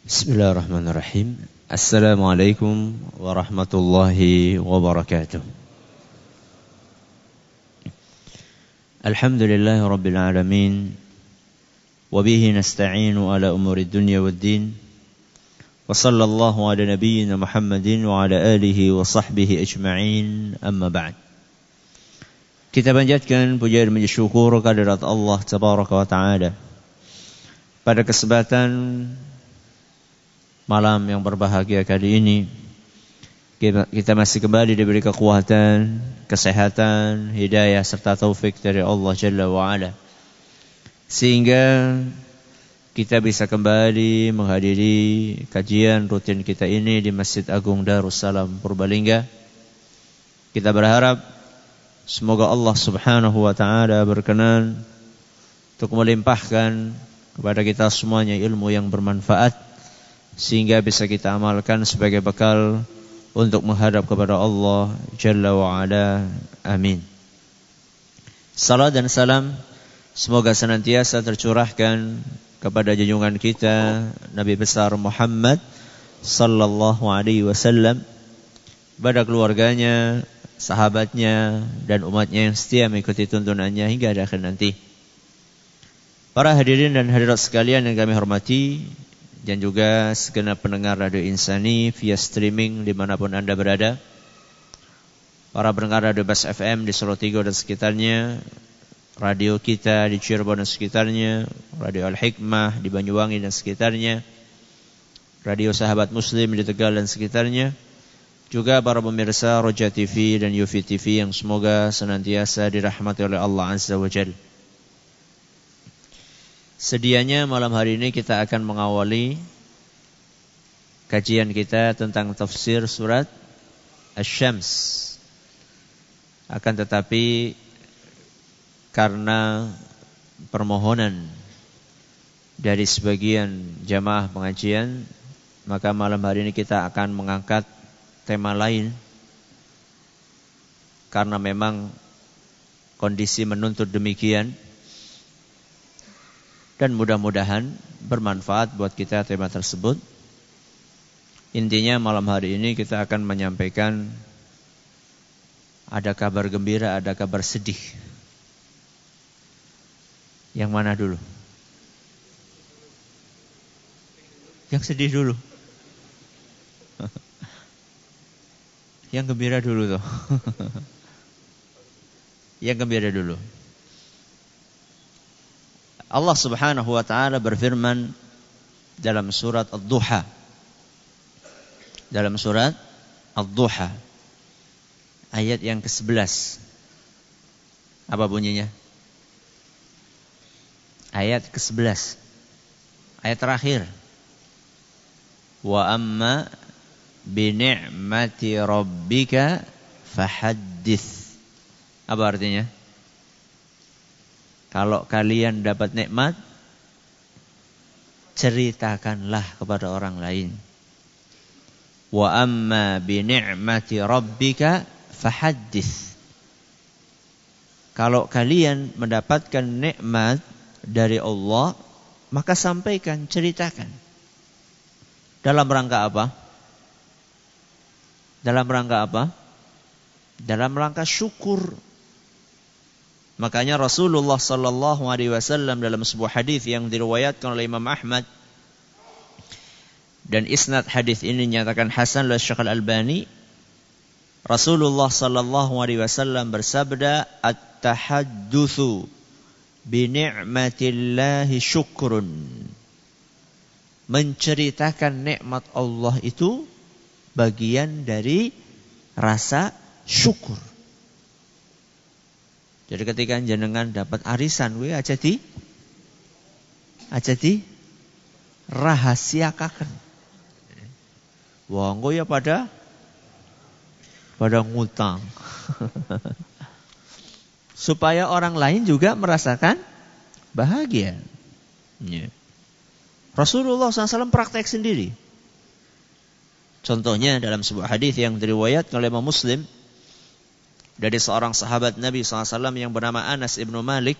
Bismillahirrahmanirrahim. Assalamualaikum warahmatullahi wabarakatuh. Alhamdulillahi rabbil alamin. Wabihi nasta'inu ala umuri dunya waddin. Wa sallallahu ala nabiyyina Muhammadin wa ala alihi wa sahbihi ajma'in. Amma ba'd. Kita panjatkan puja dan puji syukur kehadirat Allah tabaraka wa ta'ala. Pada kesempatan malam yang berbahagia kali ini, kita masih kembali diberi kekuatan, kesehatan, hidayah serta taufik dari Allah Jalla wa'ala, sehingga kita bisa kembali menghadiri kajian rutin kita ini di Masjid Agung Darussalam Purbalingga. Kita berharap semoga Allah Subhanahu wa ta'ala berkenan untuk melimpahkan kepada kita semuanya ilmu yang bermanfaat, sehingga bisa kita amalkan sebagai bekal untuk menghadap kepada Allah Jalla wa'ala. Amin. Salam dan salam semoga senantiasa tercurahkan kepada junjungan kita Nabi besar Muhammad sallallahu alaihi wasallam, pada keluarganya, sahabatnya, dan umatnya yang setia mengikuti tuntunannya hingga akhir nanti. Para hadirin dan hadirat sekalian yang kami hormati, dan juga segenap pendengar Radio Insani via streaming dimanapun Anda berada, para pendengar Radio Bas FM di Solo Tigo dan sekitarnya, radio kita di Cirebon dan sekitarnya, Radio Al-Hikmah di Banyuwangi dan sekitarnya, Radio Sahabat Muslim di Tegal dan sekitarnya, juga para pemirsa Roja TV dan Yufi TV yang semoga senantiasa dirahmati oleh Allah Azza wa Jalla. Sedianya malam hari ini kita akan mengawali kajian kita tentang tafsir surat Asy-Syams. Akan tetapi karena permohonan dari sebagian jamaah pengajian, maka malam hari ini kita akan mengangkat tema lain, karena memang kondisi menuntut demikian. Dan mudah-mudahan bermanfaat buat kita tema tersebut. Intinya malam hari ini kita akan menyampaikan ada kabar gembira, ada kabar sedih. Yang mana dulu? Yang sedih dulu. Yang gembira dulu tuh. Yang gembira dulu. Allah Subhanahu wa ta'ala berfirman dalam surat Ad-Duha. Dalam surat Ad-Duha, ayat yang ke-11. Apa bunyinya? Ayat ke-11. Ayat terakhir. Wa amma bi ni'mati rabbika fahaddits. Apa artinya? Kalau kalian dapat nikmat, ceritakanlah kepada orang lain. Wa amma bi ni'mati rabbika fahaddits. Kalau kalian mendapatkan nikmat dari Allah, maka sampaikan, ceritakan. Dalam rangka apa? Dalam rangka apa? Dalam rangka syukur. Makanya Rasulullah sallallahu alaihi wasallam dalam sebuah hadis yang diriwayatkan oleh Imam Ahmad, dan isnad hadis ini dinyatakan hasan oleh Syekh Al-Albani, Rasulullah sallallahu alaihi wasallam bersabda, "At-tahaddutsu bi ni'matillahi syukrun." Menceritakan nikmat Allah itu bagian dari rasa syukur. Jadi ketika jenengan dapat arisan, aja di rahasiakan. Wong ya pada ngutang. Supaya orang lain juga merasakan bahagia. Ya. Rasulullah SAW praktek sendiri. Contohnya dalam sebuah hadis yang diriwayatkan oleh Imam Muslim, dari seorang sahabat Nabi SAW yang bernama Anas ibnu Malik.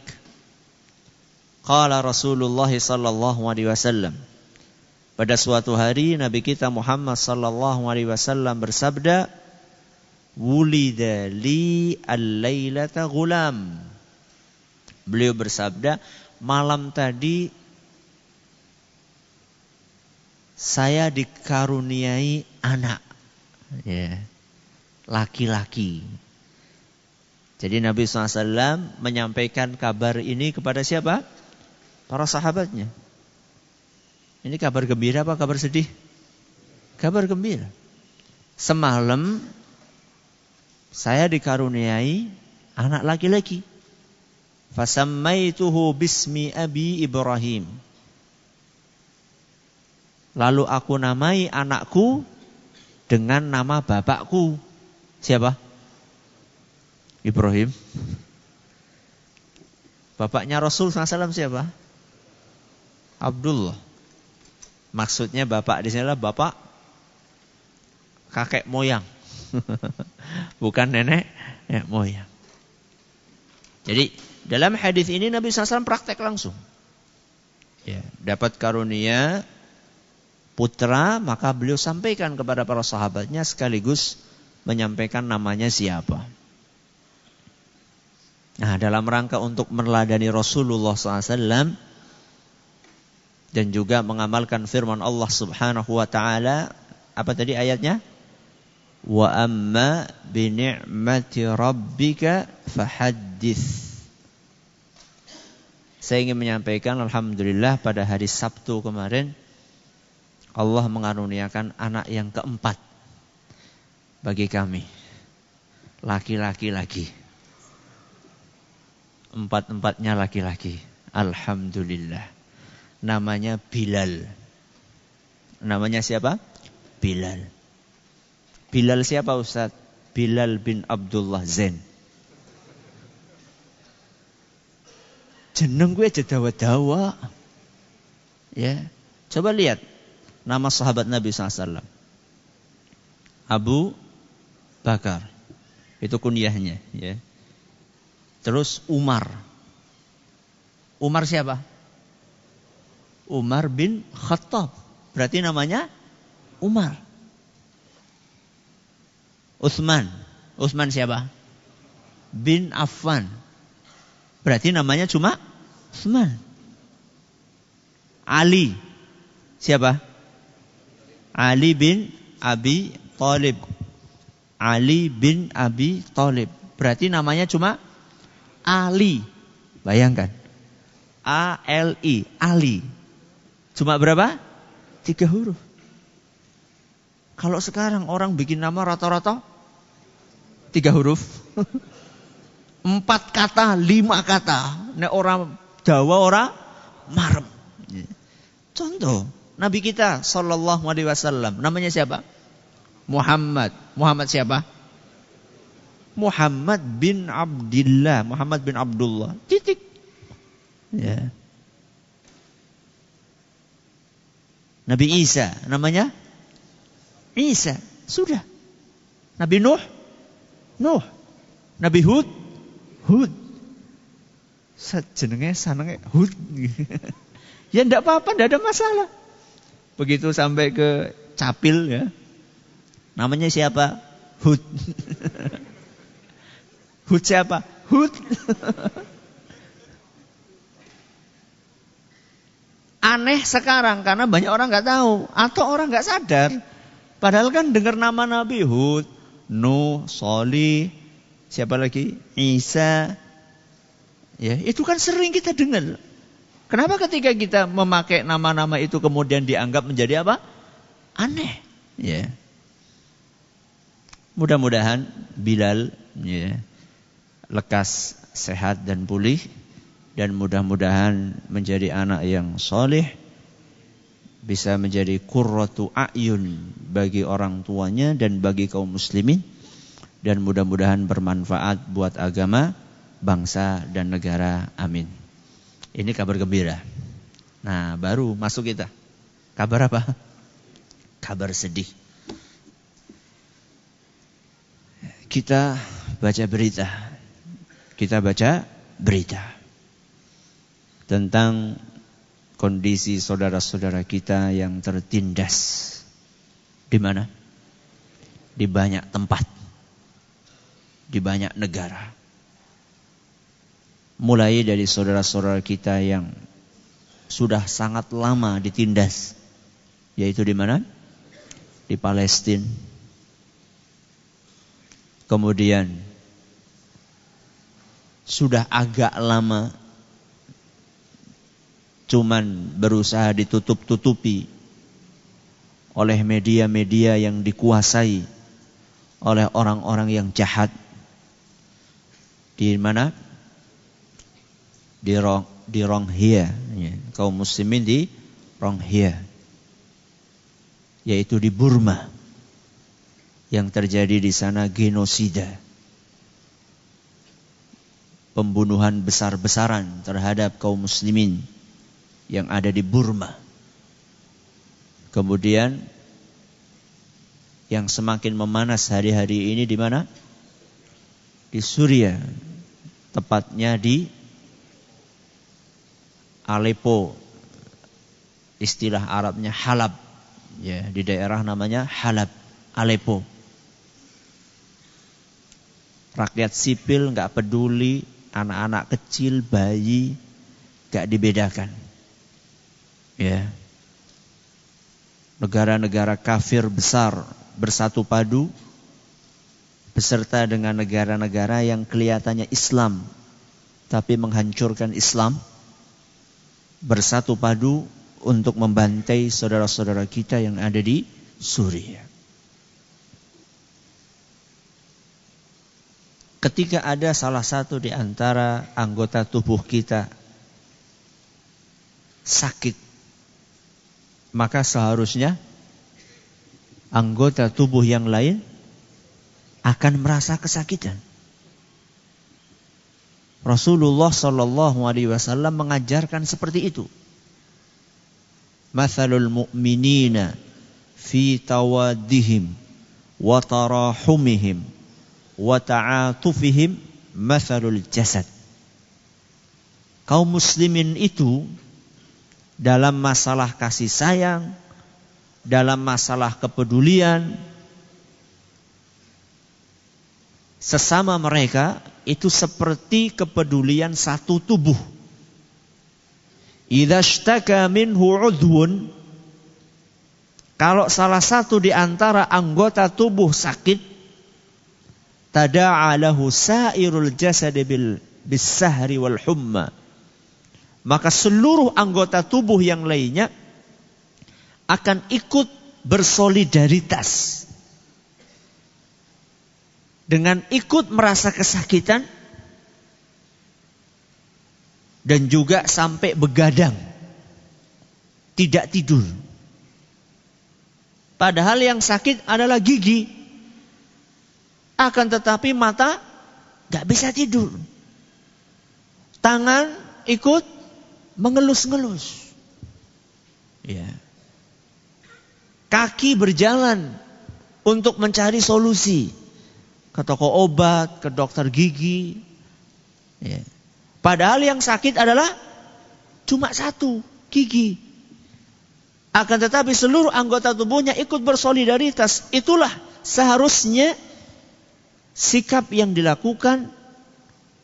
Qala Rasulullah sallallahu alaihi wasallam, Pada suatu hari Nabi kita Muhammad sallallahu alaihi wasallam bersabda, "Wulida li al-lailata ghulam." Beliau bersabda, malam tadi saya dikaruniai anak, ya, laki-laki. Jadi Nabi SAW menyampaikan kabar ini kepada siapa? Para sahabatnya. Ini kabar gembira apa kabar sedih? Kabar gembira. Semalam saya dikaruniai anak laki-laki. Fasammaituhu bismi abi Ibrahim. Lalu aku namai anakku dengan nama bapakku. Siapa? Ibrahim. Bapaknya Rasul SAW siapa? Abdullah. Maksudnya bapak di sini adalah bapak kakek moyang. Bukan nenek moyang. Jadi dalam hadis ini Nabi SAW praktek langsung. Ya, dapat karunia putra, maka beliau sampaikan kepada para sahabatnya sekaligus menyampaikan namanya siapa. Nah, dalam rangka untuk meneladani Rasulullah SAW dan juga mengamalkan firman Allah Subhanahu wa taala, apa tadi ayatnya? Wa amma bi ni'mati rabbika fahaddits. Saya ingin menyampaikan alhamdulillah pada hari Sabtu kemarin Allah mengaruniakan anak yang keempat bagi kami. Laki-laki lagi. Empat-empatnya laki-laki. Alhamdulillah. Namanya Bilal. Namanya siapa? Bilal. Bilal siapa Ustaz? Bilal bin Abdullah Zain. Jeneng gue aja dawa-dawa. Ya. Coba lihat nama sahabat Nabi SAW. Abu Bakar. Itu kunyahnya. Ya. Terus Umar. Umar siapa? Umar bin Khattab. Berarti namanya Umar. Utsman. Utsman siapa? Bin Affan. Berarti namanya cuma Utsman. Ali. Siapa? Ali bin Abi Thalib. Ali bin Abi Thalib. Berarti namanya cuma Ali. Bayangkan. A-L-I. Ali. Cuma berapa? 3 huruf. Kalau sekarang orang bikin nama rata-rata 3 huruf. 4 kata, 5 kata. Nek orang Jawa orang marem. Contoh, Nabi kita sallallahu alaihi wasallam namanya siapa? Muhammad. Muhammad siapa? Muhammad bin Abdillah. Muhammad bin Abdullah. Titik. Ya. Nabi Isa namanya Isa. Sudah. Nabi Nuh. Nuh. Nabi Hud. Hud. Jenenge sanenge Hud. Ya enggak apa-apa, enggak ada masalah. Begitu sampai ke Capil ya. Namanya siapa? Hud. Hud siapa? Hud. Aneh sekarang karena banyak orang nggak tahu atau orang nggak sadar. Padahal kan dengar nama Nabi Hud, Nuh, Sholih, siapa lagi? Isa. Ya, itu kan sering kita dengar. Kenapa ketika kita memakai nama-nama itu kemudian dianggap menjadi apa? Aneh. Ya. Mudah-mudahan Bilal ya, lekas sehat dan pulih. Dan mudah-mudahan menjadi anak yang soleh, bisa menjadi qurratu a'yun bagi orang tuanya dan bagi kaum muslimin, dan mudah-mudahan bermanfaat buat agama, bangsa dan negara. Amin. Ini kabar gembira. Nah, baru masuk kita. Kabar apa? Kabar sedih. Kita baca berita. Kita baca berita tentang kondisi saudara-saudara kita yang tertindas. Di mana? Di banyak tempat, di banyak negara. Mulai dari saudara-saudara kita yang sudah sangat lama ditindas, yaitu di mana? Di Palestina. Kemudian sudah agak lama cuman berusaha ditutup-tutupi oleh media-media yang dikuasai oleh orang-orang yang jahat. Di mana? Di Rohingya, ya, kaum muslimin di Rohingya, yaitu di Burma, yang terjadi di sana genosida, pembunuhan besar-besaran terhadap kaum muslimin yang ada di Burma. Kemudian yang semakin memanas hari-hari ini di mana? Di Suriah, tepatnya di Aleppo, istilah Arabnya Halab, ya, di daerah namanya Halab, Aleppo. Rakyat sipil nggak peduli, anak-anak kecil, bayi, nggak dibedakan. Ya, negara-negara kafir besar bersatu padu beserta dengan negara-negara yang kelihatannya Islam tapi menghancurkan Islam, bersatu padu untuk membantai saudara-saudara kita yang ada di Suriah. Ketika ada salah satu di antara anggota tubuh kita sakit, maka seharusnya anggota tubuh yang lain akan merasa kesakitan. Rasulullah sallallahu alaihi wasallam mengajarkan seperti itu. Mathalul mu'minina fi tawaddihim wa tarahumihim wa ta'atufihim mathalul jasad. Kaum muslimin itu dalam masalah kasih sayang, dalam masalah kepedulian sesama mereka itu seperti kepedulian satu tubuh. Idza ishtaka minhu udhun, kalau salah satu di antara anggota tubuh sakit, tada'a lahu sairul jasad bis sahri wal humma, maka seluruh anggota tubuh yang lainnya akan ikut bersolidaritas dengan ikut merasa kesakitan dan juga sampai begadang, tidak tidur. Padahal yang sakit adalah gigi, akan tetapi mata gak bisa tidur, tangan ikut mengelus-ngelus, ya. Kaki berjalan untuk mencari solusi ke toko obat, ke dokter gigi, ya. Padahal yang sakit adalah cuma satu, gigi. Akan tetapi seluruh anggota tubuhnya ikut bersolidaritas. Itulah seharusnya sikap yang dilakukan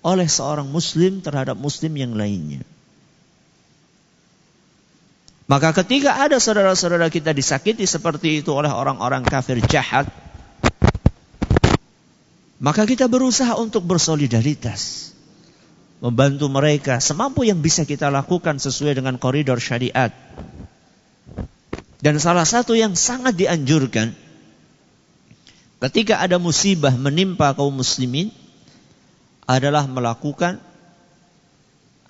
oleh seorang muslim terhadap muslim yang lainnya. Maka ketika ada saudara-saudara kita disakiti seperti itu oleh orang-orang kafir jahat, maka kita berusaha untuk bersolidaritas, membantu mereka semampu yang bisa kita lakukan sesuai dengan koridor syariat. Dan salah satu yang sangat dianjurkan ketika ada musibah menimpa kaum muslimin adalah melakukan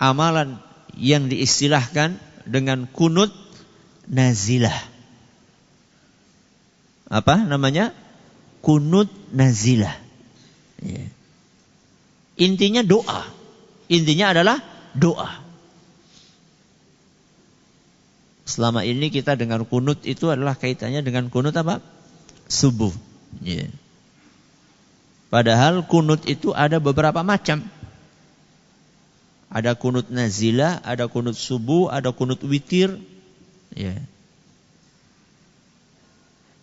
amalan yang diistilahkan dengan kunut nazilah. Apa namanya? Kunut nazilah. Ya. Intinya doa. Intinya adalah doa. Selama ini kita dengar kunut itu adalah kaitannya dengan kunut apa? Subuh. Ya. Padahal kunut itu ada beberapa macam. Ada kunut nazilah, ada kunut subuh, ada kunut witir. Ya.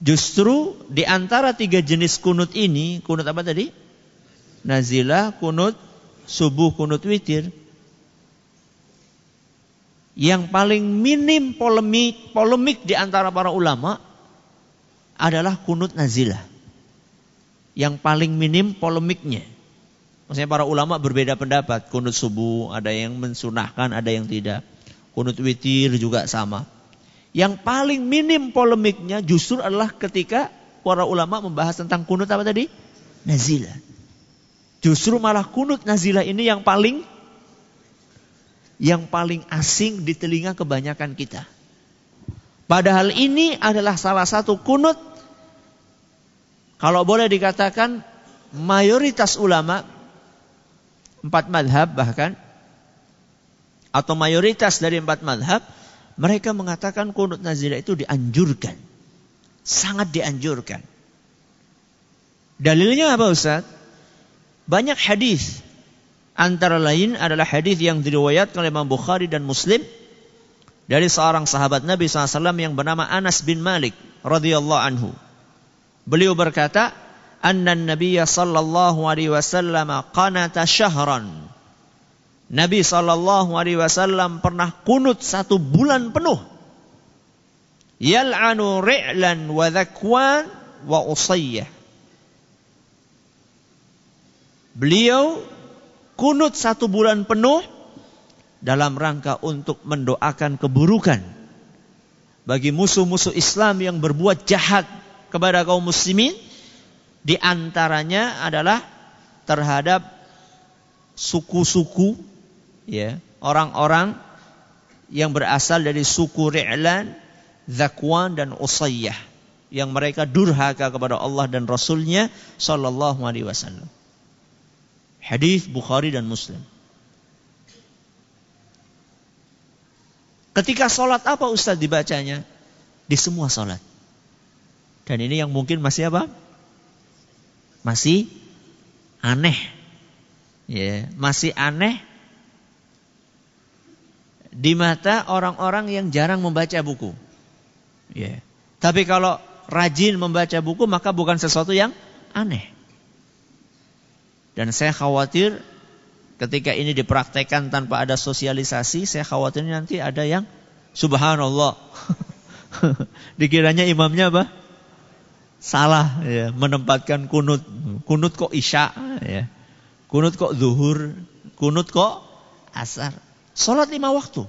Justru di antara 3 jenis kunut ini, kunut apa tadi? Nazilah, kunut subuh, kunut witir. Yang paling minim polemik di antara para ulama adalah kunut nazilah. Yang paling minim polemiknya. Maksudnya para ulama berbeda pendapat. Kunut subuh ada yang mensunahkan, ada yang tidak. Kunut witir juga sama. Yang paling minim polemiknya justru adalah ketika para ulama membahas tentang kunut apa tadi? Nazilah. Justru malah kunut nazilah ini yang paling asing di telinga kebanyakan kita. Padahal ini adalah salah satu kunut, kalau boleh dikatakan mayoritas ulama 4 madhab bahkan, atau mayoritas dari 4 madhab, mereka mengatakan kunut nazilah itu dianjurkan. Sangat dianjurkan. Dalilnya apa Ustaz? Banyak hadis. Antara lain adalah hadis yang diriwayatkan oleh Imam Bukhari dan Muslim dari seorang sahabat Nabi SAW yang bernama Anas bin Malik radhiyallahu anhu. Beliau berkata, anna Nabiyya sallallahu alaihi wasallam qanata syahran. Nabi sallallahu alaihi wasallam pernah kunut 1 bulan penuh. Yal'anu ri'lan wa dhakwan wa usayyah. Beliau kunut 1 bulan penuh dalam rangka untuk mendoakan keburukan bagi musuh-musuh Islam yang berbuat jahat kepada kaum muslimin. Di antaranya adalah terhadap suku-suku, ya, orang-orang yang berasal dari suku Ri'lan, Zakwan dan Usayyah, yang mereka durhaka kepada Allah dan Rasulnya sallallahu alaihi wasallam. Hadis Bukhari dan Muslim. Ketika sholat apa Ustaz dibacanya? Di semua sholat. Dan ini yang mungkin masih apa? Masih aneh. Ya, masih aneh di mata orang-orang yang jarang membaca buku. Ya. Tapi kalau rajin membaca buku maka bukan sesuatu yang aneh. Dan saya khawatir ketika ini dipraktekkan tanpa ada sosialisasi, saya khawatir nanti ada yang subhanallah. Dikiranya imamnya apa? Salah, ya, menempatkan kunut. Kunut kok isya, ya. Kunut kok zuhur, kunut kok asar. Salat 5 waktu.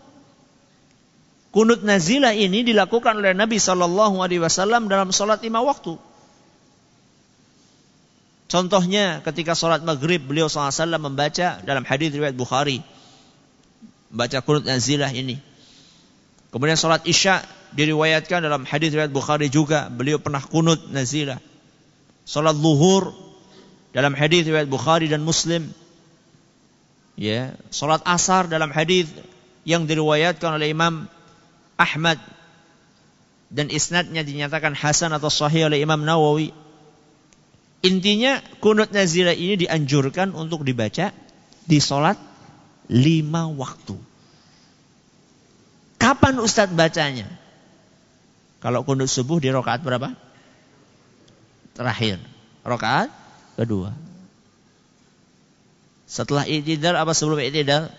Kunut nazilah ini dilakukan oleh Nabi SAW dalam salat 5 waktu. Contohnya ketika salat maghrib beliau SAW membaca dalam hadis riwayat Bukhari, baca kunut nazilah ini. Kemudian salat isya diriwayatkan dalam hadis riwayat Bukhari juga, beliau pernah kunut nazilah. Salat zuhur dalam hadis riwayat Bukhari dan Muslim. Ya, salat asar dalam hadis yang diriwayatkan oleh Imam Ahmad dan isnadnya dinyatakan hasan atau sahih oleh Imam Nawawi. Intinya kunut nazilah ini dianjurkan untuk dibaca di salat 5 waktu. Kapan Ustaz bacanya? Kalau kunut subuh di rakaat berapa? Terakhir. Rakaat kedua. Setelah i'tidal apa sebelum i'tidal?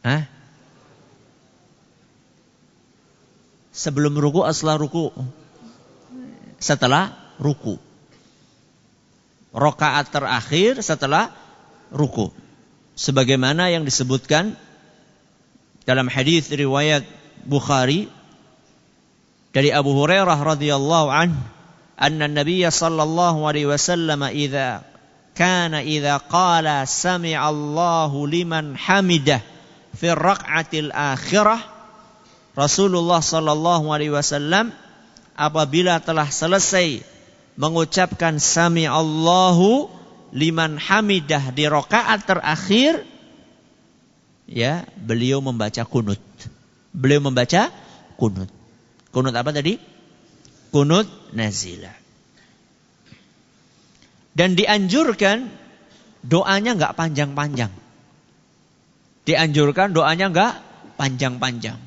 Hah? Sebelum ruku atau setelah ruku? Setelah ruku. Rakaat terakhir setelah ruku. Sebagaimana yang disebutkan dalam hadis riwayat Bukhari dari Abu Hurairah radhiyallahu anhu, anna Nabiy sallallahu alaihi wasallam idza qala sami'a Allahu liman hamidah fi raq'atil akhirah, Rasulullah sallallahu alaihi wasallam apabila telah selesai mengucapkan sami'a Allahu liman hamidah di rakaat terakhir, ya, beliau membaca kunut. Beliau membaca kunut. Kunut apa tadi? Kunut nazilah. Dan dianjurkan doanya enggak panjang-panjang. Dianjurkan doanya enggak panjang-panjang.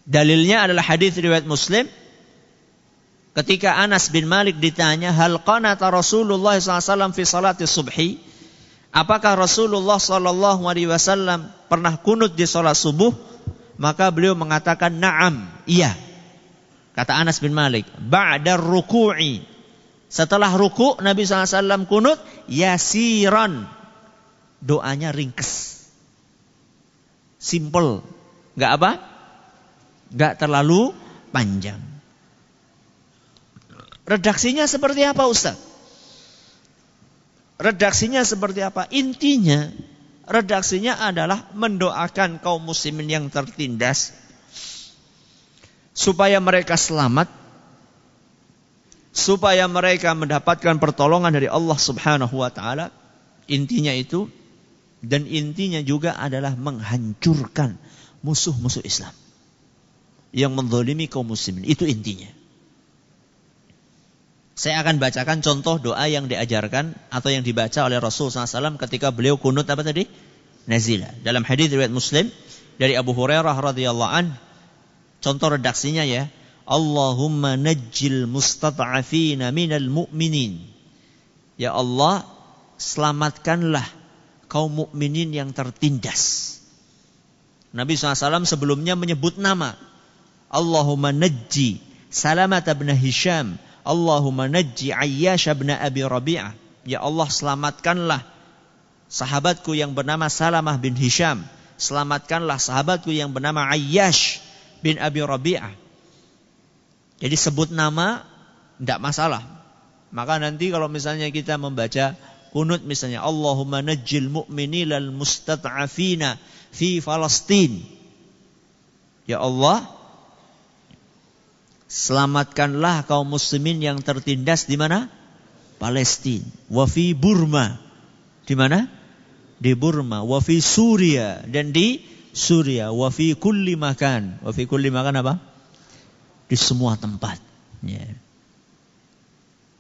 Dalilnya adalah hadis riwayat Muslim. Ketika Anas bin Malik ditanya, hal qanata Rasulullah SAW fi salati subhi? Apakah Rasulullah SAW pernah kunut di salat subuh? Maka beliau mengatakan, na'am, iya. Kata Anas bin Malik, ba'da ruku'i. Setelah ruku' Nabi SAW kunut, yasiran. Doanya ringkes. Simple. Enggak apa? Enggak terlalu panjang. Redaksinya seperti apa, Ustaz? Redaksinya seperti apa? Intinya, redaksinya adalah mendoakan kaum muslimin yang tertindas supaya mereka selamat, supaya mereka mendapatkan pertolongan dari Allah Subhanahu wa taala. Intinya itu, dan intinya juga adalah menghancurkan musuh-musuh Islam yang menzalimi kaum muslimin. Itu intinya. Saya akan bacakan contoh doa yang diajarkan atau yang dibaca oleh Rasulullah SAW ketika beliau kunut apa tadi? Nazilah. Dalam hadis riwayat Muslim dari Abu Hurairah radhiyallahu an, contoh redaksinya ya, Allahumma najjil mustad'afina minal mu'minin. Ya Allah, selamatkanlah kaum mukminin yang tertindas. Nabi SAW sebelumnya menyebut nama. Allahumma najji Salamat bin Hisham. Allahumma najji Ayyash bin Abi Rabi'ah. Ya Allah, selamatkanlah sahabatku yang bernama Salamah bin Hisham. Selamatkanlah sahabatku yang bernama Ayyash bin Abi Rabi'ah. Jadi sebut nama tidak masalah. Maka nanti kalau misalnya kita membaca kunut misalnya Allahumma najjil mu'minilal mustata'afina fi Falastin. Ya Allah, selamatkanlah kaum muslimin yang tertindas di mana? Palestina. Wa fi Burma. Di mana? Di Burma. Wa fi Suria, dan di Suria. Wa fi kulli makan. Wa fi kulli makan apa? Di semua tempat. Ya.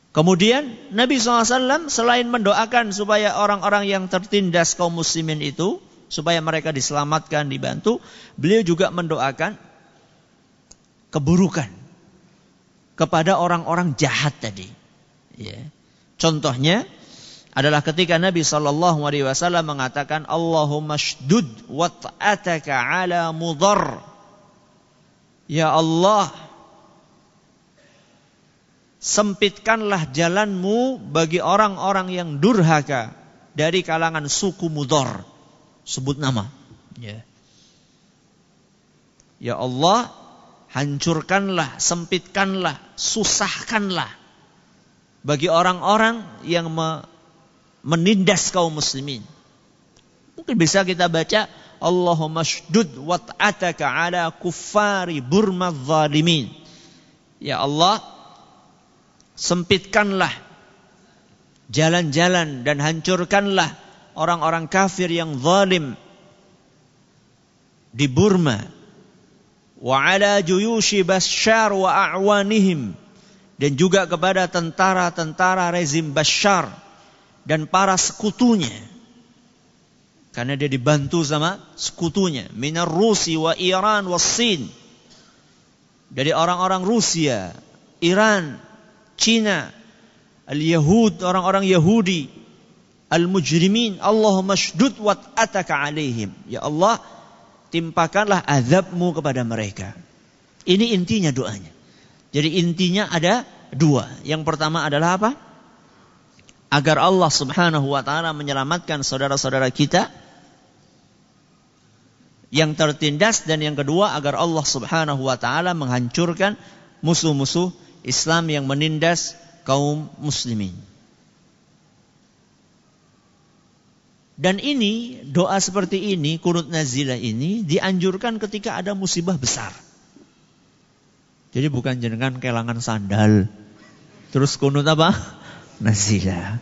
Kemudian Nabi SAW selain mendoakan supaya orang-orang yang tertindas kaum muslimin itu, supaya mereka diselamatkan, dibantu, beliau juga mendoakan keburukan kepada orang-orang jahat tadi. Ya. Contohnya adalah ketika Nabi SAW mengatakan, Allahumma shdud wat'ataka ala mudar. Ya Allah, sempitkanlah jalanmu bagi orang-orang yang durhaka dari kalangan suku Mudar. Sebut nama. Ya, ya Allah, hancurkanlah, sempitkanlah, susahkanlah bagi orang-orang yang menindas kaum muslimin. Mungkin bisa kita baca, Allahumma shdud wat'ataka ala kuffari Burma zalimin. Ya Allah, sempitkanlah jalan-jalan dan hancurkanlah orang-orang kafir yang zalim di Burma. Wa ala juyushi Bashar wa a'wanihim, dan juga kepada tentara-tentara rezim Bashar dan para sekutunya, karena dia dibantu sama sekutunya, minar Rusi wa Iran wa Sin, dari orang-orang Rusia, Iran, Cina, al-Yahud, orang-orang Yahudi, al-mujrimin. Allahumma shdud wat'ataka alaihim. Ya Allah, timpakanlah azabmu kepada mereka. Ini intinya doanya. Jadi intinya ada dua. Yang pertama adalah apa? Agar Allah Subhanahu wa ta'ala menyelamatkan saudara-saudara kita yang tertindas, dan yang kedua agar Allah Subhanahu wa ta'ala menghancurkan musuh-musuh Islam yang menindas kaum muslimin. Dan ini, doa seperti ini, kunut nazilah ini dianjurkan ketika ada musibah besar. Jadi bukan jenengan kelangan sandal terus kunut apa? Nazilah.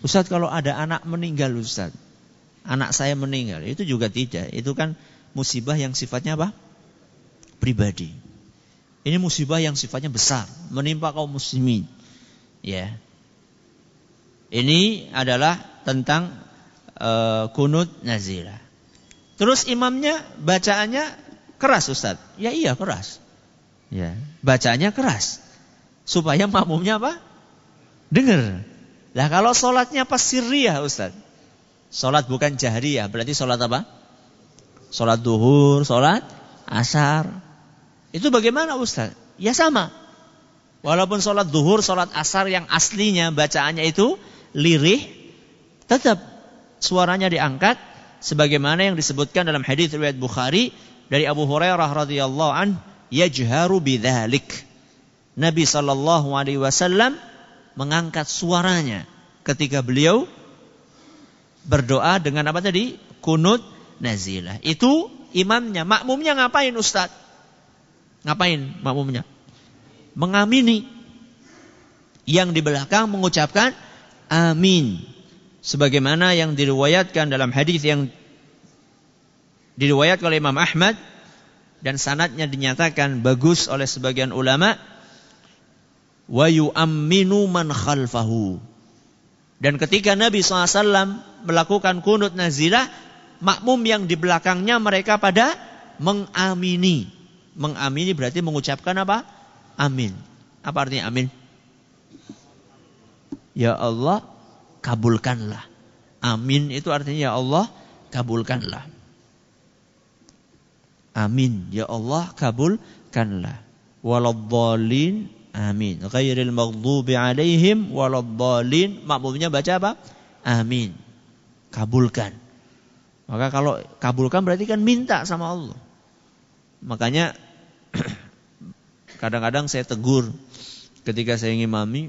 Ustaz, kalau ada anak meninggal, Ustaz, anak saya meninggal, itu juga tidak. Itu kan musibah yang sifatnya apa? Pribadi. Ini musibah yang sifatnya besar, menimpa kaum muslimin. Ya. Ini adalah tentang kunut nazilah. Terus imamnya bacaannya keras, Ustaz. Ya iya keras. Ya, bacaannya keras. Supaya makmumnya apa? Dengar. Lah kalau sholatnya pas sirriyah, Ustaz. Sholat bukan jahriyah, berarti sholat apa? Sholat duhur, sholat asar. Itu bagaimana, Ustaz? Ya sama. Walaupun sholat duhur, sholat asar yang aslinya bacaannya itu lirih, tetap suaranya diangkat sebagaimana yang disebutkan dalam hadis riwayat Bukhari dari Abu Hurairah radhiyallahu an, yajharu bidzalik. Nabi sallallahu alaihi wasallam mengangkat suaranya ketika beliau berdoa dengan apa tadi? Kunut nazilah. Itu imamnya, makmumnya ngapain, Ustaz? Ngapain makmumnya? Mengamini. Yang di belakang mengucapkan amin. Sebagaimana yang diriwayatkan dalam hadis yang diriwayatkan oleh Imam Ahmad dan sanadnya dinyatakan bagus oleh sebagian ulama, wa yu'amminu man khalfahu. Dan ketika Nabi SAW melakukan kunut nazilah, makmum yang di belakangnya mereka pada mengamini. Mengamini berarti mengucapkan apa? Amin. Apa artinya amin? Ya Allah, kabulkanlah. Amin itu artinya ya Allah, kabulkanlah. Amin. Ya Allah, kabulkanlah. Waladhdallin. Amin. Ghairil maghdubi alaihim waladhdallin. Makmumnya baca apa? Amin. Kabulkan. Maka kalau kabulkan berarti kan minta sama Allah. Makanya kadang-kadang saya tegur ketika saya ngimami.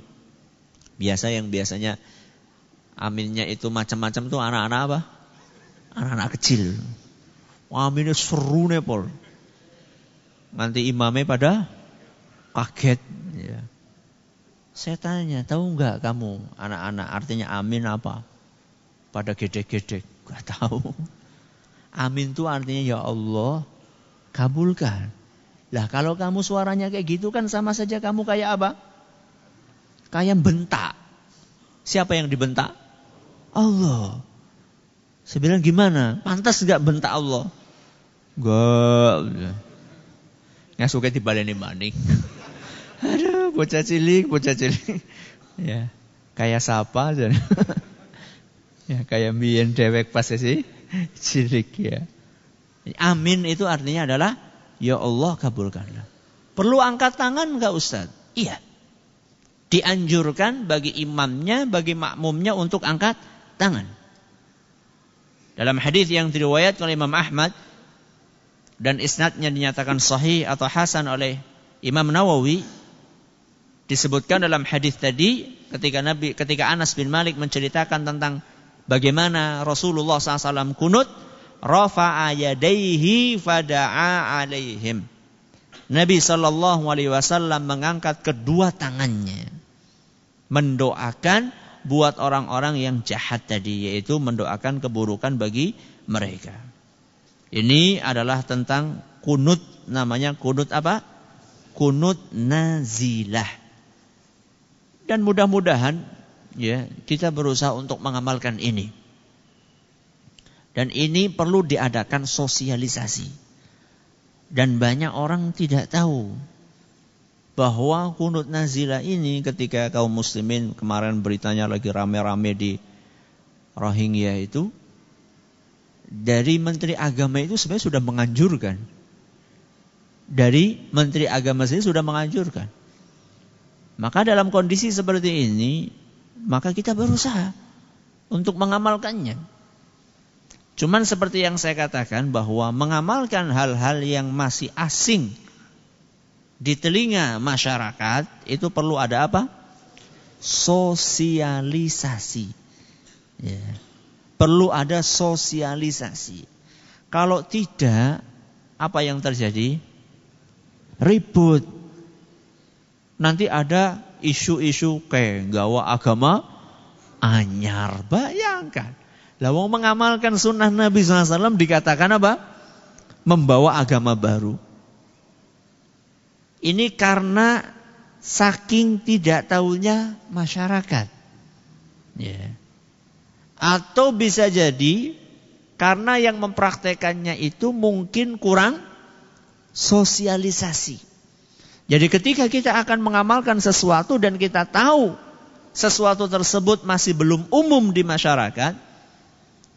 Biasanya aminnya itu macam-macam tuh anak-anak apa? Anak-anak kecil. Aminnya seru nih Pol. Nanti imamnya pada kaget. Ya. Saya tanya, tahu nggak kamu anak-anak artinya amin apa? Pada gedek-gedek. Gak tahu. Amin itu artinya ya Allah, kabulkan. Lah kalau kamu suaranya kayak gitu kan sama saja kamu kayak apa? Kayak bentak. Siapa yang dibentak? Allah. Saya bilang gimana? Pantas gak bentak Allah? Gak. Nggak suka dibaleni maning. Aduh, bocah cilik. Ya, kayak sapa dan ya kayak mbiyen dewek pas sih cilik ya. Amin itu artinya adalah ya Allah kabulkanlah. Perlu angkat tangan enggak Ustaz? Iya. Dianjurkan bagi imamnya, bagi makmumnya untuk angkat tangan. Dalam hadis yang diriwayatkan oleh Imam Ahmad dan isnadnya dinyatakan sahih atau hasan oleh Imam Nawawi, disebutkan dalam hadis tadi ketika Anas bin Malik menceritakan tentang bagaimana Rasulullah SAW kunut, rafa'a yadaihi fada'a alaihim. Nabi SAW mengangkat kedua tangannya, mendoakan buat orang-orang yang jahat tadi, yaitu mendoakan keburukan bagi mereka. Ini adalah tentang kunut, namanya kunut apa? Kunut nazilah. Dan mudah-mudahan ya kita berusaha untuk mengamalkan ini. Dan ini perlu diadakan sosialisasi. Dan banyak orang tidak tahu bahwa kunut nazilah ini ketika kaum muslimin kemarin beritanya lagi rame-rame di Rohingya itu, dari Menteri Agama itu sebenarnya sudah menganjurkan. Dari Menteri Agama sendiri sudah menganjurkan. Maka dalam kondisi seperti ini, maka kita berusaha untuk mengamalkannya. Cuman seperti yang saya katakan bahwa mengamalkan hal-hal yang masih asing di telinga masyarakat itu perlu ada apa? Sosialisasi. Ya. Perlu ada sosialisasi. Kalau tidak, apa yang terjadi? Ribut. Nanti ada isu-isu kayak gawa agama anyar. Bayangkan. Lah wong mengamalkan sunnah Nabi SAW dikatakan apa? Membawa agama baru. Ini karena saking tidak tahunya masyarakat. Ya. Atau bisa jadi karena yang mempraktekannya itu mungkin kurang sosialisasi. Jadi ketika kita akan mengamalkan sesuatu dan kita tahu sesuatu tersebut masih belum umum di masyarakat,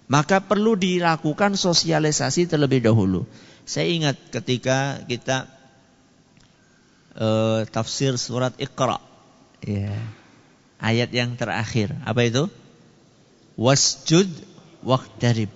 maka perlu dilakukan sosialisasi terlebih dahulu. Saya ingat ketika kita tafsir surat Iqra, ya, ayat yang terakhir, apa itu? Wasjud waqtarib.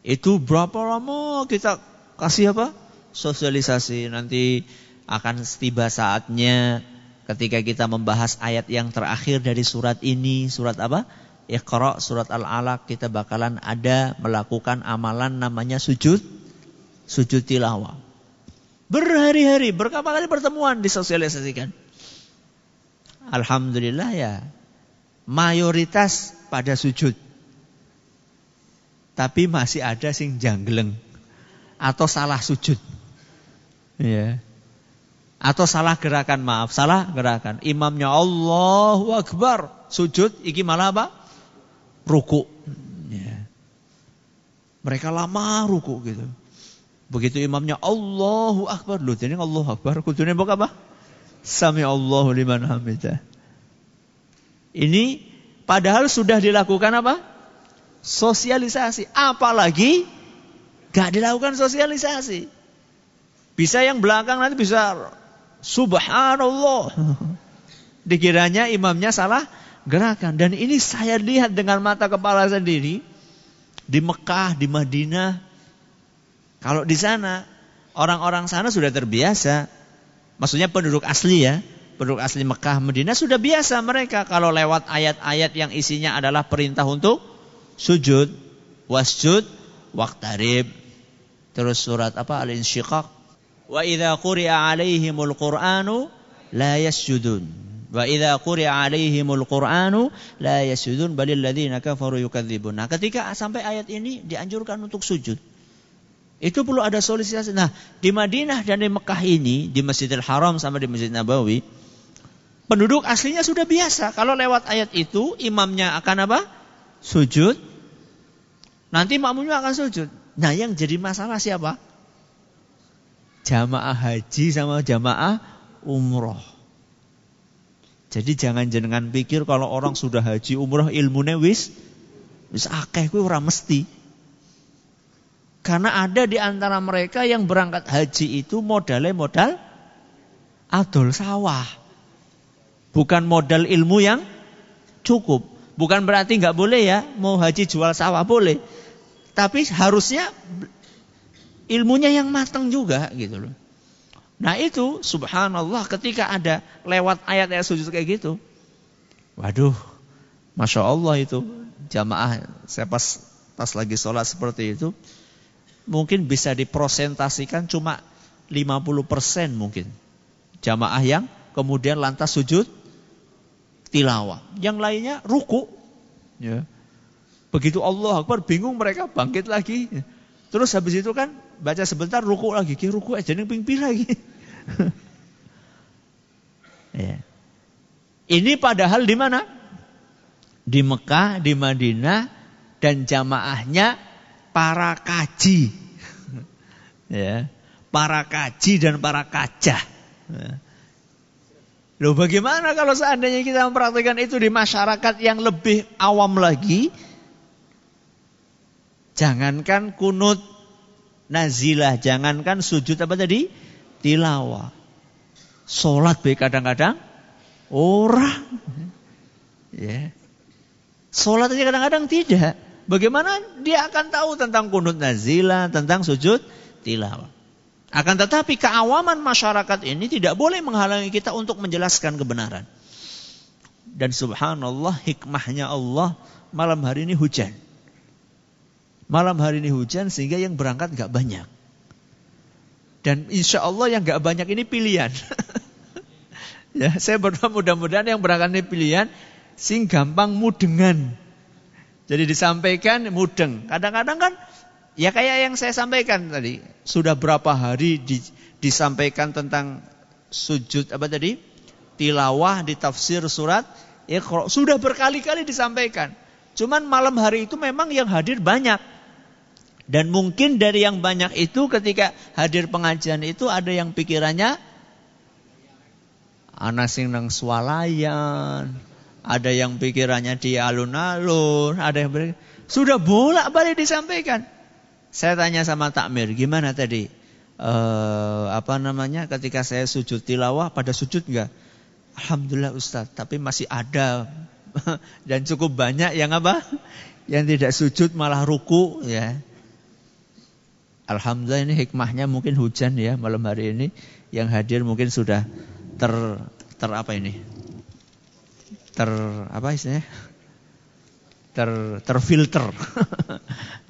Itu berapa lama kita kasih apa? Sosialisasi. Nanti akan tiba saatnya ketika kita membahas ayat yang terakhir dari surat ini, surat apa? Iqra, surat Al-Alaq, kita bakalan ada melakukan amalan namanya sujud tilawah. Berhari-hari, berkali kali pertemuan disosialisasikan. Alhamdulillah ya, mayoritas pada sujud. Tapi masih ada sing janggleng atau salah sujud. Ya. Atau salah gerakan, salah gerakan. Imamnya Allahu Akbar, sujud, iki malah apa? Ruku. Ya. Mereka lama ruku gitu. Begitu imamnya Allahu Akbar, loh jadi Allahu Akbar, kudune mbok apa? Sami Allahu liman hamidah. Ini padahal sudah dilakukan apa? Sosialisasi. Apalagi gak dilakukan sosialisasi. Bisa yang belakang nanti bisa subhanallah. Dikiranya imamnya salah gerakan. Dan ini saya lihat dengan mata kepala sendiri. Di Mekah, di Madinah. Kalau di sana, orang-orang sana sudah terbiasa. Maksudnya penduduk asli ya. Penduduk asli Mekah, Madinah sudah biasa mereka. Kalau lewat ayat-ayat yang isinya adalah perintah untuk sujud, wasjud, waqtarib. Terus surat apa? Al-Insyiqaq. Wa idza quri'a 'alaihimul Qur'anu la yasjudun. Wa idza quri'a 'alaihimul Qur'anu la yasjudun balil ladzina kafaru yukadzibun. Nah, ketika sampai ayat ini dianjurkan untuk sujud. Itu perlu ada sosialisasi. Nah, di Madinah dan di Mekah ini, di Masjidil Haram sama di Masjid Nabawi, penduduk aslinya sudah biasa. Kalau lewat ayat itu, imamnya akan apa? Sujud. Nanti makmumnya akan sujud. Nah, yang jadi masalah siapa? Jamaah haji sama jamaah umroh. Jadi jangan pikir kalau orang sudah haji umroh ilmunya wis akeh kuwi ora mesti. Karena ada di antara mereka yang berangkat haji itu modalnya modal adol sawah. Bukan modal ilmu yang cukup. Bukan berarti nggak boleh ya, mau haji jual sawah boleh. Tapi harusnya ilmunya yang matang juga gitu loh. Nah itu subhanallah ketika ada lewat ayat-ayat sujud kayak gitu. Waduh, Masya Allah itu jamaah saya pas lagi sholat seperti itu. Mungkin bisa diprosentasikan cuma 50% mungkin. Jamaah yang kemudian lantas sujud tilawah. Yang lainnya ruku. Ya. Begitu Allah Akbar bingung mereka bangkit lagi. Terus habis itu kan baca sebentar ruku lagi. Ruku aja ning ping lagi. Ya. Ini padahal di mana? Di Mekah, di Madinah dan jamaahnya para kaji. Ya. Para kaji dan para kajah. Ya. Loh bagaimana kalau seandainya kita mempraktikkan itu di masyarakat yang lebih awam lagi? Jangankan kunut nazilah, jangankan sujud apa tadi? Tilawah. Salat be kadang-kadang orang. Ya. Salat aja kadang-kadang tidak. Bagaimana dia akan tahu tentang kunut nazilah, tentang sujud tilawah? Akan tetapi keawaman masyarakat ini tidak boleh menghalangi kita untuk menjelaskan kebenaran. Dan subhanallah hikmahnya Allah malam hari ini hujan. Malam hari ini hujan sehingga yang berangkat gak banyak. Dan insya Allah yang gak banyak ini pilihan. Ya, saya berdoa mudah-mudahan yang berangkat ini pilihan sing gampang mudengan. Jadi disampaikan mudeng. Kadang-kadang kan ya kayak yang saya sampaikan tadi. Sudah berapa hari disampaikan tentang sujud apa tadi? Tilawah di tafsir surat Iqra. Sudah berkali-kali disampaikan. Cuman malam hari itu memang yang hadir banyak. Dan mungkin dari yang banyak itu ketika hadir pengajian itu ada yang pikirannya ana sing nang swalayan, ada yang pikirannya di alun-alun, ada yang sudah bolak-balik disampaikan. Saya tanya sama takmir, gimana tadi? Ketika saya sujud tilawah pada sujud enggak? Alhamdulillah Ustaz, tapi masih ada dan cukup banyak yang apa? Yang tidak sujud malah ruku ya. Alhamdulillah ini hikmahnya mungkin hujan ya malam hari ini. Yang hadir mungkin sudah terfilter.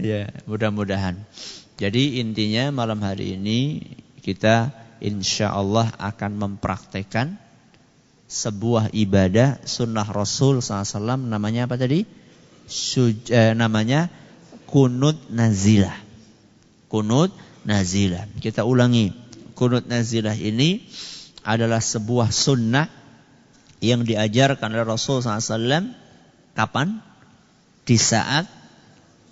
Ya, mudah-mudahan. Jadi intinya malam hari ini kita insya Allah akan mempraktekkan sebuah ibadah sunnah Rasul SAW, namanya apa tadi? Namanya kunut nazilah. Kunut nazilah. Kita ulangi. Kunut nazilah ini adalah sebuah sunnah yang diajarkan oleh Rasul SAW. Kapan? Di saat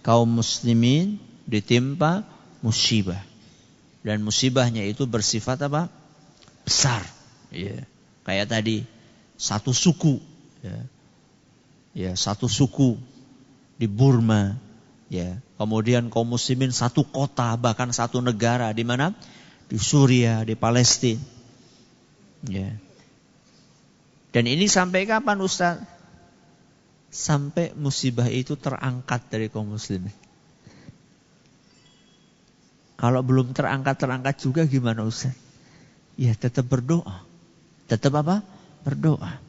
kaum muslimin ditimpa musibah. Dan musibahnya itu bersifat apa? Besar. Ya. Kayak tadi, satu suku. Ya, satu suku di Burma. Ya. Kemudian kaum muslimin satu kota, bahkan satu negara. Di mana? Di Suriah, di Palestina. Ya. Dan ini sampai kapan Ustaz? Sampai musibah itu terangkat dari kaum muslimin. Kalau belum terangkat juga gimana Ustaz? Ya tetap berdoa. Tetap apa? Berdoa.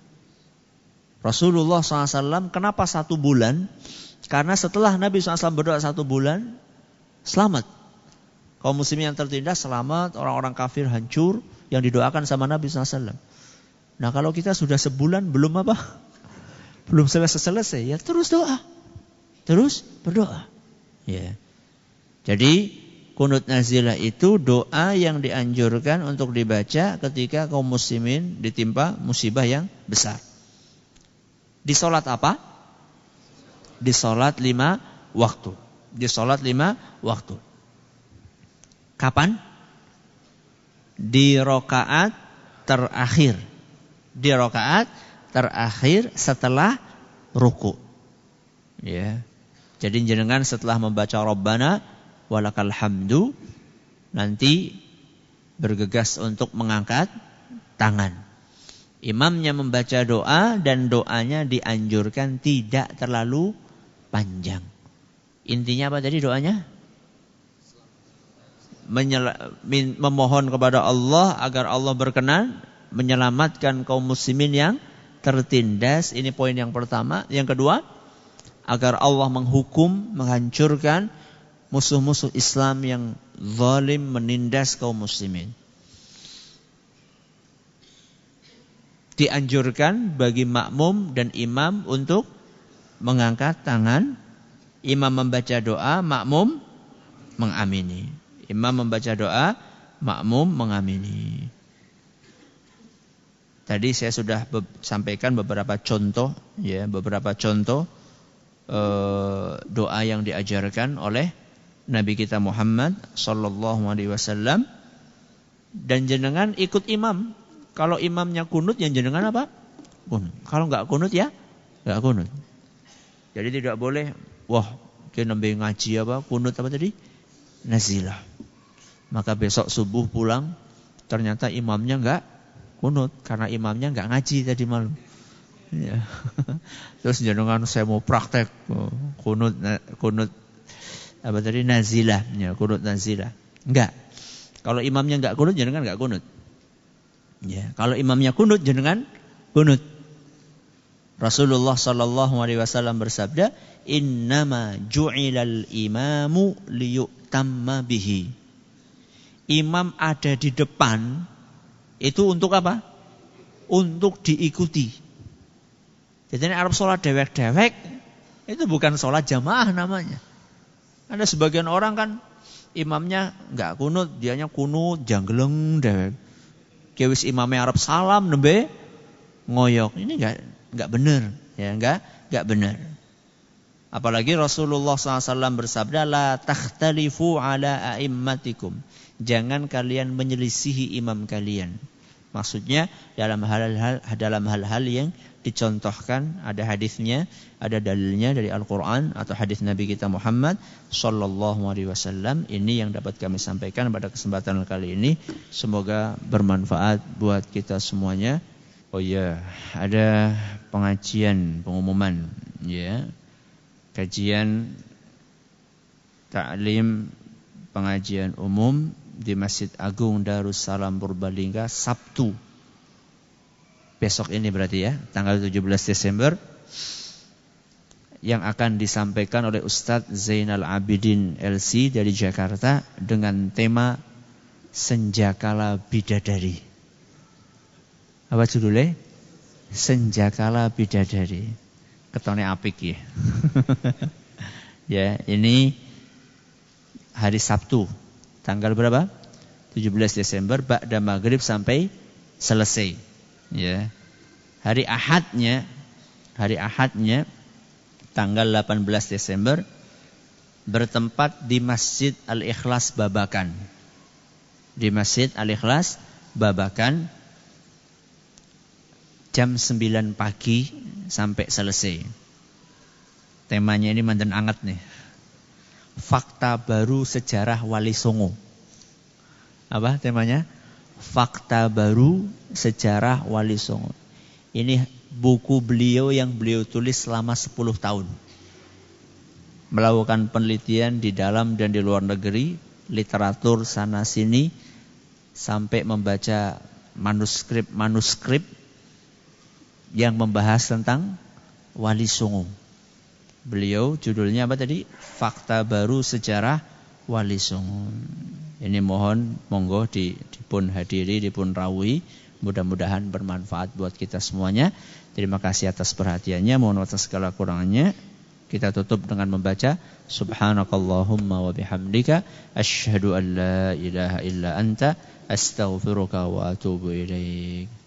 Rasulullah SAW kenapa 1 bulan? Karena setelah Nabi SAW berdoa 1 bulan, selamat. Kaum muslimin yang tertindas selamat, orang-orang kafir hancur, yang didoakan sama Nabi SAW. Nah kalau kita sudah sebulan belum apa? Belum selesai, ya terus doa. Terus berdoa. Ya. Jadi kunut nazilah itu doa yang dianjurkan untuk dibaca ketika kaum muslimin ditimpa musibah yang besar. Di sholat apa? Di sholat 5 waktu. Di sholat 5 waktu. Kapan? Di rakaat terakhir. Di rakaat terakhir setelah ruku. Ya. Jadi jenengan setelah membaca Rabbana walakal hamdu nanti bergegas untuk mengangkat tangan. Imamnya membaca doa dan doanya dianjurkan tidak terlalu panjang. Intinya apa tadi doanya? Memohon kepada Allah agar Allah berkenan menyelamatkan kaum muslimin yang tertindas. Ini poin yang pertama. Yang kedua, agar Allah menghukum, menghancurkan musuh-musuh Islam yang zalim menindas kaum muslimin. Dianjurkan bagi makmum dan imam untuk mengangkat tangan. Imam membaca doa, makmum mengamini. Imam membaca doa, makmum mengamini. Tadi saya sudah sampaikan beberapa contoh, ya, beberapa contoh doa yang diajarkan oleh Nabi kita Muhammad sallallahu alaihi wasallam. Dan jenengan ikut imam. Kalau imamnya kunut, yang jenengan apa? Kunut. Kalau enggak kunut ya enggak kunut. Jadi tidak boleh, wah, kita nembe ngaji apa? Kunut apa tadi? Nazilah. Maka besok subuh pulang ternyata imamnya enggak kunut karena imamnya enggak ngaji tadi malam. Ya. Terus jenengan saya mau praktek kunut apa tadi? Nazilah, ya, kunut nazilah. Enggak. Kalau imamnya enggak kunut, jenengan enggak kunut. Ya, kalau imamnya kunut, jenengan kunut. Rasulullah sallallahu alaihi wasallam bersabda, "Innama ju'ilal imamu liyutamma bihi." Imam ada di depan itu untuk apa? Untuk diikuti. Jadi Arab sholat dewek-dewek itu bukan sholat jamaah namanya. Ada sebagian orang kan imamnya enggak kunut, dianya kunut janggeleng dewek. Kewis imamnya Arab salam nembe ngoyok. Ini enggak benar, ya, enggak benar. Apalagi Rasulullah SAW bersabda, la takhtalifu ala a'immatikum. Jangan kalian menyelisihi imam kalian. Maksudnya dalam hal-hal yang dicontohkan, ada hadisnya, ada dalilnya dari Al-Quran atau hadis Nabi kita Muhammad sallallahu alaihi wasallam. Ini yang dapat kami sampaikan pada kesempatan kali ini. Semoga bermanfaat buat kita semuanya. Oh ya, ada pengajian pengumuman, ya. Kajian taklim pengajian umum di Masjid Agung Darussalam Purbalingga Sabtu besok ini berarti ya, tanggal 17 Desember, yang akan disampaikan oleh Ustadz Zainal Abidin LC dari Jakarta dengan tema Senjakala Bidadari. Apa judulnya? Senjakala Bidadari. Ketone apik ya. Ya, ini hari Sabtu, tanggal berapa? 17 Desember, ba'da maghrib sampai selesai. Ya. Hari Ahadnya tanggal 18 Desember bertempat di Masjid Al-Ikhlas Babakan. Di Masjid Al-Ikhlas Babakan jam 9 pagi sampai selesai. Temanya ini manten anget nih. Fakta baru sejarah Wali Songo. Apa temanya? Fakta baru sejarah Wali Songo. Ini buku beliau yang beliau tulis selama 10 tahun. Melakukan penelitian di dalam dan di luar negeri, literatur sana sini, sampai membaca manuskrip yang membahas tentang Wali Songo. Beliau judulnya apa tadi? Fakta baru sejarah Wali Songo. Ini monggo dipun hadiri, dipun rawi. Mudah-mudahan bermanfaat buat kita semuanya. Terima kasih atas perhatiannya. Mohon atas segala kurangannya. Kita tutup dengan membaca Subhanakallahumma wa bihamdika asyhadu an la ilaha illa anta astaghfiruka wa atubu ilaik.